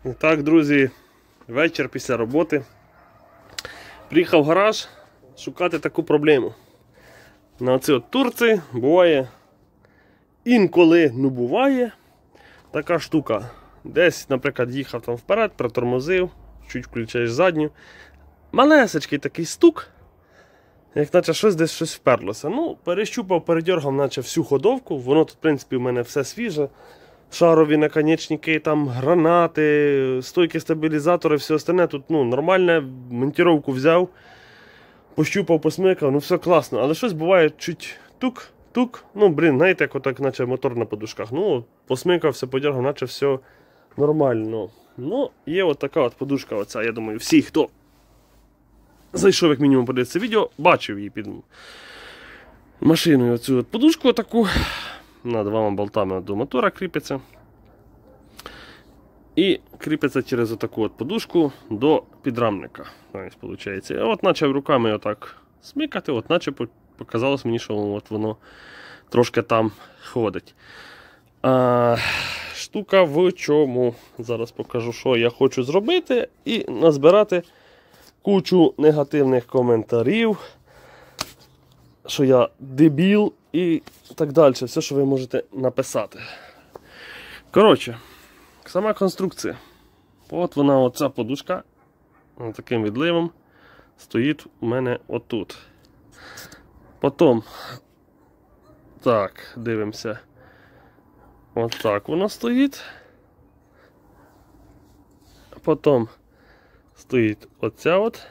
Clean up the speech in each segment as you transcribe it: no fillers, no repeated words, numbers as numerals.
І так, друзі, вечір після роботи. Приїхав в гараж шукати таку проблему. На оці от турці буває, інколи, ну буває, така штука. Десь, наприклад, їхав там вперед, притормозив, чуть включаєш задню. Малесечкий такий стук, як наче щось вперлося. Ну, перещупав, передергав, наче всю ходовку. Воно тут, в принципі, у мене все свіже. Шарові наконечники, там гранати, стойки стабілізатори, все остальне. Тут нормальне, монтировку взяв, пощупав, посмикав, все класно. Але щось буває чуть тук, знаєте, як отак, наче мотор на подушках. Посмикався, подергав, наче все нормально. Є от така от подушка оця, я думаю, всі, хто зайшов, як мінімум, подивитися відео, бачив її під машиною, оцю от подушку таку. На двома болтами до мотора кріпиться. І кріпиться через отаку от подушку до підрамника. Ось, я от почав руками отак смикати, от наче показалось мені, що от воно трошки там ходить. Штука в чому? Зараз покажу, що я хочу зробити, і назбирати кучу негативних коментарів, що я дебіл і так далі. Все, що ви можете написати. Коротше, сама конструкція. От вона, оця подушка, таким відливом, стоїть у мене отут. Потім, так, дивимося. От так вона стоїть. Потім стоїть оця от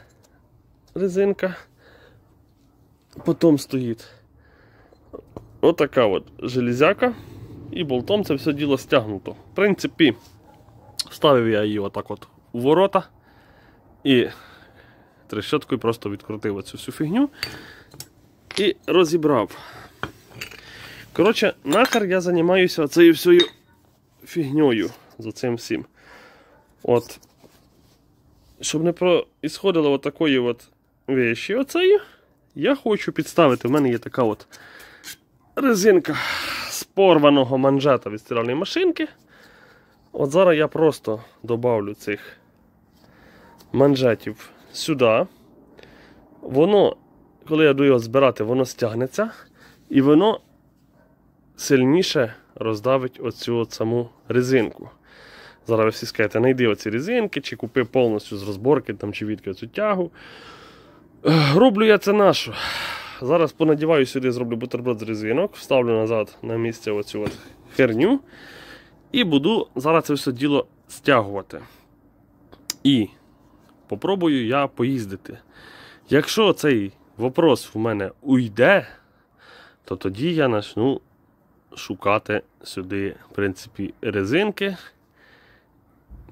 резинка. Потім стоїть отака от железяка. І болтом це все діло стягнуто. В принципі, вставив я її отак от у ворота. І трещоткою просто відкрутив оцю всю фігню. І розібрав. Коротше, нахер я займаюся цією всією фігньою. За цим всім. От. Щоб не происходило отакої от вещі оцеї, я хочу підставити. В мене є така от резинка з порваного манжета від стиральної машинки. От зараз я просто добавлю цих манжетів сюди. Воно, коли я буду його збирати, воно стягнеться. І воно сильніше роздавить оцю от саму резинку. Зараз ви всі скажете, знайди оці резинки, чи купи повністю з розборки, там, чи відки оцю тягу. Роблю я це на що? Зараз понадіваю сюди, зроблю бутерброд з резинок, вставлю назад на місце оцю от херню. І буду зараз це все діло стягувати. І попробую я поїздити. Якщо цей вопрос в мене уйде, то тоді я почну шукати сюди, в принципі, резинки,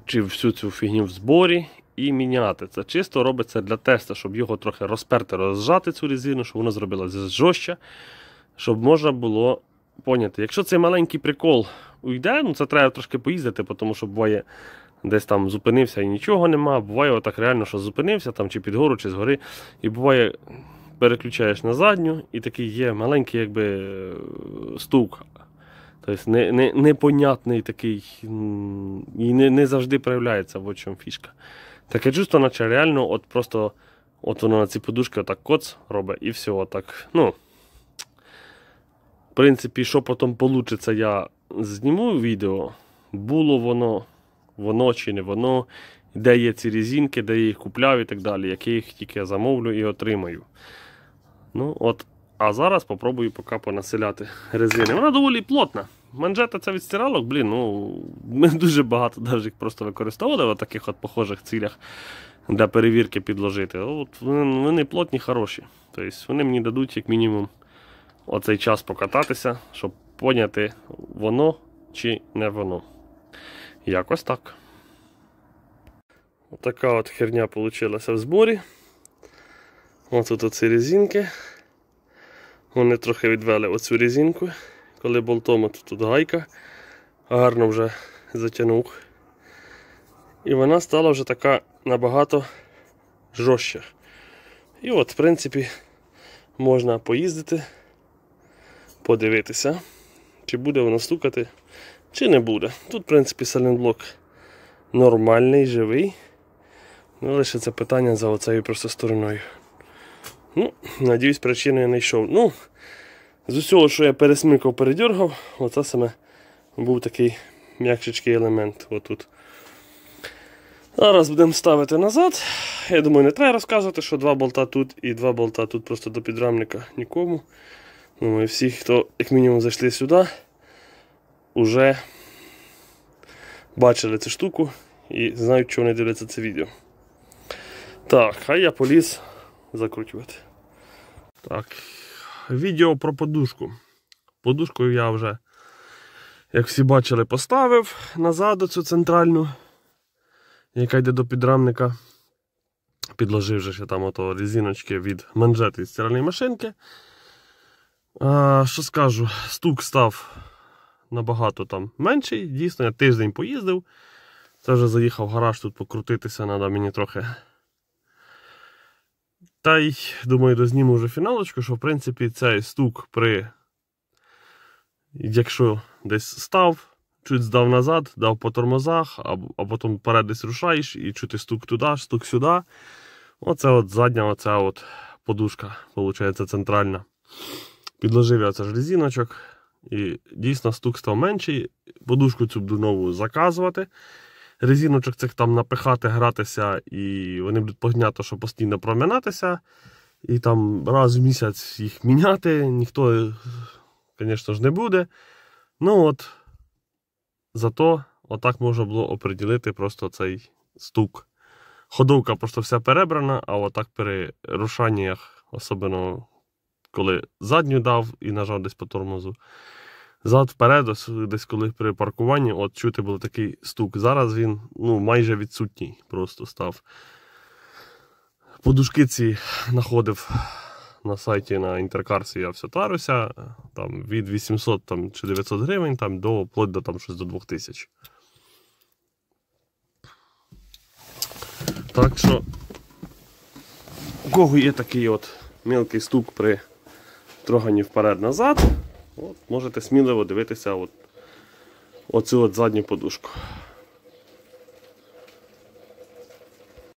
чи всю цю фігню в зборі, і міняти. Це чисто робиться для тесту, щоб його трохи розперти, розжати цю резину, щоб воно зробилося жорстче, щоб можна було поняти. Якщо цей маленький прикол уйде, це треба трошки поїздити, тому що буває, десь там зупинився і нічого нема, буває отак реально, що зупинився, там чи під гору, чи згори, і буває, переключаєш на задню, і такий є маленький якби стук. Тобто непонятний такий, і не завжди проявляється, в чому фішка. Таке чувство, наче реально, от просто от воно на ці подушки отак коц робить і все отак. В принципі, що потім вийде, я зніму відео. Було воно чи не воно, де є ці резинки, де я їх купляв і так далі, які їх тільки замовлю і отримаю. А зараз попробую поки понаселяти резини. Вона доволі плотна. Манжета це від стиралок, ми дуже багато навіть їх просто використовували в таких от похожих цілях для перевірки підложити. Вони плотні, хороші. Тобто вони мені дадуть як мінімум оцей час покататися, щоб поняти, воно чи не воно. Якось так. Отака от херня вийшла в зборі. Ось тут оці резинки. Вони трохи відвели оцю резинку. Коли болтом тут гайка, гарно вже затягнув. І вона стала вже така набагато жорстча. І от, в принципі, можна поїздити, подивитися, чи буде воно стукати, чи не буде. Тут, в принципі, сайлентблок нормальний, живий. Ну, лише це питання за оцею просто стороною. Ну, надіюсь, причину я не йшов. Ну, з усього, що я пересмикав, передергав, оце саме був такий м'якшечкий елемент отут. Зараз будемо ставити назад. Я думаю, не треба розказувати, що 2 болта тут і 2 болта тут просто до підрамника нікому. Думаю, всі, хто як мінімум зайшли сюди, вже бачили цю штуку і знають, що вони дивляться це відео. Так, а я поліз закручувати. Так, відео про подушку. Подушку я вже, як всі бачили, поставив назад оцю центральну, яка йде до підрамника. Підложив же ще там ото резиночки від манжети з стиральної машинки. Що скажу, стук став набагато там менший. Дійсно, я тиждень поїздив. Це вже заїхав в гараж тут покрутитися, треба мені трохи. Та й, думаю, дозніму вже фіналочку, що в принципі цей стук якщо десь став, чуть здав назад, дав по тормозах, а потім вперед десь рушаєш і чути стук туди, стук сюди. Оце от задня оця от подушка, виходить, центральна. Підложив я це ж резиночок і дійсно стук став менший. Подушку цю буду нову заказувати. Резиночок цих там напихати, гратися, і вони будуть погнято, що постійно проминатися. І там раз в місяць їх міняти ніхто, звісно ж, не буде. Ну от, зато отак можна було оприділити просто цей стук. Ходовка просто вся перебрана, а отак при рушаннях, особливо коли задню дав і нажав десь по тормозу. Зад вперед, десь коли при паркуванні, от чути був такий стук. Зараз він майже відсутній просто став. Подушки ці знаходив на сайті на Інтеркарсі, я все таруся. Там від 800 там, чи 900 гривень там, вплоть до там, щось до 2000. Так що, у кого є такий от мілкий стук при троганні вперед-назад, от, можете сміливо дивитися оцю от задню подушку.